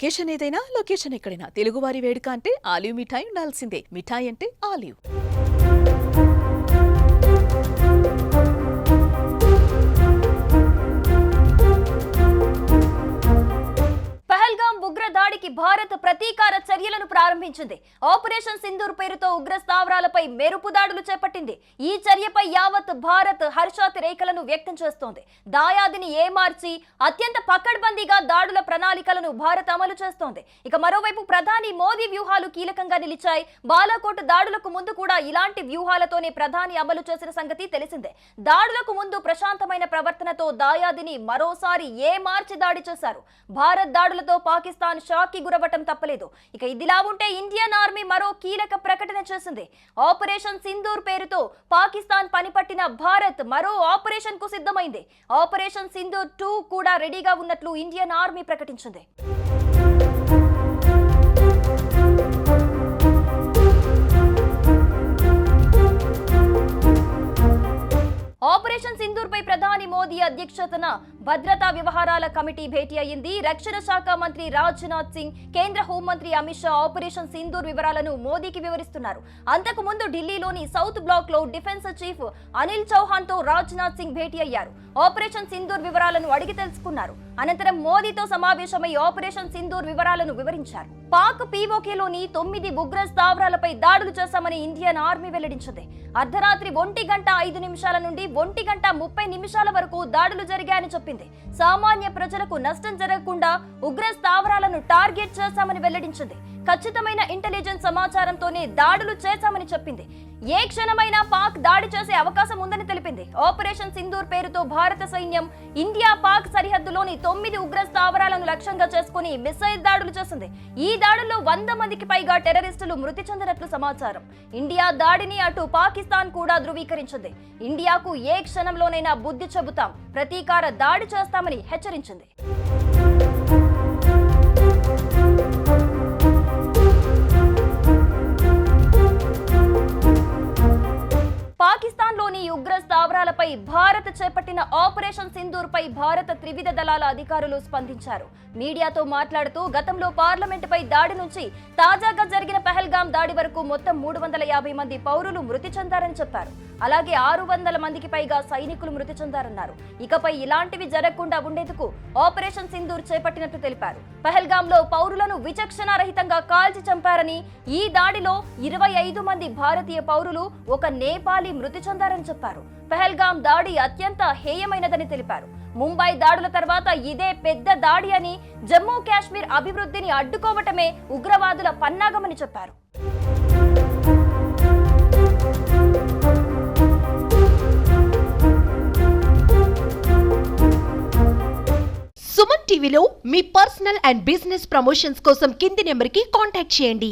Occasion ఏదైనా location ఎక్కడైనా తెలుగువారి వేడుక అంటే ఆలివ్ మిఠాయి ఉండాల్సిందే. మిఠాయి అంటే ఆలివ్. ఉగ్ర దాడికి భారత్ ప్రతీకార చర్యలను ప్రారంభించింది. ఆపరేషన్ సింధూర్ పేరుతో ఉగ్ర స్థావరాలపై మెరుపు దాడులు చేపట్టింది. ఈ చర్యపై యావత్ భారత్ హర్షాతిరేకలను వ్యక్తం చేస్తోంది. దాయాదిని ఏమార్చి అత్యంత పకడ్బందీగా దాడుల ప్రణాళికలను భారత్ అమలు చేస్తోంది. ఇక మరోవైపు ప్రధాని మోదీ వ్యూహాలు కీలకంగా నిలిచాయి. బాలాకోట్ దాడులకు ముందు కూడా ఇలాంటి వ్యూహాలతోనే ప్రధాని అమలు చేసిన సంగతి తెలిసిందే. దాడులకు ముందు ప్రశాంతమైన ప్రవర్తనతో దాయాదిని మరోసారి ఏమార్చి దాడి చేశారు. భారత్ దాడులతో పాకిస్తాన్ షాక్ కి గురవటం తప్పలేదు. ఇక ఇదిలా ఉంటే ఇండియన్ ఆర్మీ మరో కీలక ప్రకటన చేసింది. ఆపరేషన్ సింధూర్ పేరుతో పాకిస్తాన్ పనిపట్టిన భారత్ మరో ఆపరేషన్ కు సిద్ధమైంది. ఆపరేషన్ సింధూర్ 2 కూడా రెడీగా ఉన్నట్లు ఇండియన్ ఆర్మీ ప్రకటించింది. ఆపరేషన్ సింధూర్ పై ప్రధాని మోదీ అధ్యక్షతన భద్రతా వ్యవహారాల కమిటీ భేటీ అయింది. రక్షణ శాఖ మంత్రి రాజ్నాథ్ సింగ్, కేంద్ర హోంమంత్రి అమిత్ షా ఆపరేషన్ సింధూర్ వివరాలను మోదీకి వివరిస్తున్నారు. అంతకు ముందు ఢిల్లీలోని సౌత్ బ్లాక్ లో డిఫెన్స్ చీఫ్ అనిల్ చౌహాన్ తో రాజ్నాథ్ సింగ్ భేటీ అయ్యారు. ఆపరేషన్ సింధూర్ వివరాలను అడిగి తెలుసుకున్నారు. అనంతరం మోదీతో సమావేశమై ఆపరేషన్ సింధూర్ వివరాలను వివరించారు. పాక్ పీఓకేలోని 9 ఉగ్ర స్థావరాలపై దాడులు చేశామని ఇండియన్ ఆర్మీ వెల్లడించింది. అర్ధరాత్రి 1:05 నుండి 1:30 వరకు దాడులు జరిగాయని చెప్పింది. సామాన్య ప్రజలకు నష్టం జరగకుండా ఉగ్ర స్థావరాలను టార్గెట్ చేశామని వెల్లడించింది. ఖచ్చితమైన ఇంటెలిజెన్స్ సమాచారంతోనే దాడులు చేశామని చెప్పింది. ఏ క్షణమైనా పాక్ దాడి చేసే అవకాశం ఉందని తెలిపింది. ఆపరేషన్ సింధూర్ పేరుతో భారత సైన్యం ఇండియా పాక్ సరిహద్దులోని 9 ఉగ్ర స్థావరాలను లక్ష్యంగా చేసుకుని మిసైల్ దాడులు చేసింది. ఈ దాడుల్లో 100 మందికి పైగా టెర్రరిస్టులు మృతి చెందినట్లు సమాచారం. ఇండియా దాడిని అటు పాకిస్తాన్ కూడా ధృవీకరించింది. ఇండియాకు ఏ క్షణంలోనైనా బుద్ధి చెబుతాం, ప్రతీకార దాడి చేస్తామని హెచ్చరించింది. పాకిస్తాన్లోని ఉగ్ర స్థావరాలపై భారత్ చేపట్టిన ఆపరేషన్ సింధూర్ పై భారత త్రివిధ దళాల అధికారులు స్పందించారు. మీడియాతో మాట్లాడుతూ గతంలో పార్లమెంటుపై దాడి నుంచి తాజాగా జరిగిన పహల్గాం దాడి వరకు మొత్తం 350 మంది పౌరులు మృతి చెందారని చెప్పారు. అలాగే 600 మందికి పైగా సైనికులు మృతి చెందారన్నారు. ఇకపై ఇలాంటివి జరగకుండా ఉండేందుకు ఆపరేషన్ సింధూర్ చేపట్టినట్టు తెలిపారు. పహల్గాంలో పౌరులను విచక్షణారహితంగా కాల్చి చంపారని, ఈ దాడిలో 25 మంది భారతీయ పౌరులు, ఒక నేపాలీ మృతి చెందారని చెప్పారు. పహల్గాం దాడి అత్యంత హేయమైనదని తెలిపారు. ముంబై దాడుల తర్వాత ఇదే పెద్ద దాడి అని, జమ్మూ కాశ్మీర్ అభివృద్ధిని అడ్డుకోవటమే ఉగ్రవాదుల పన్నాగమని చెప్పారు. సుమన్ టీవీలో మీ పర్సనల్ అండ్ బిజినెస్ ప్రమోషన్స్ కోసం కింది నెంబర్కి కాంటాక్ట్ చేయండి.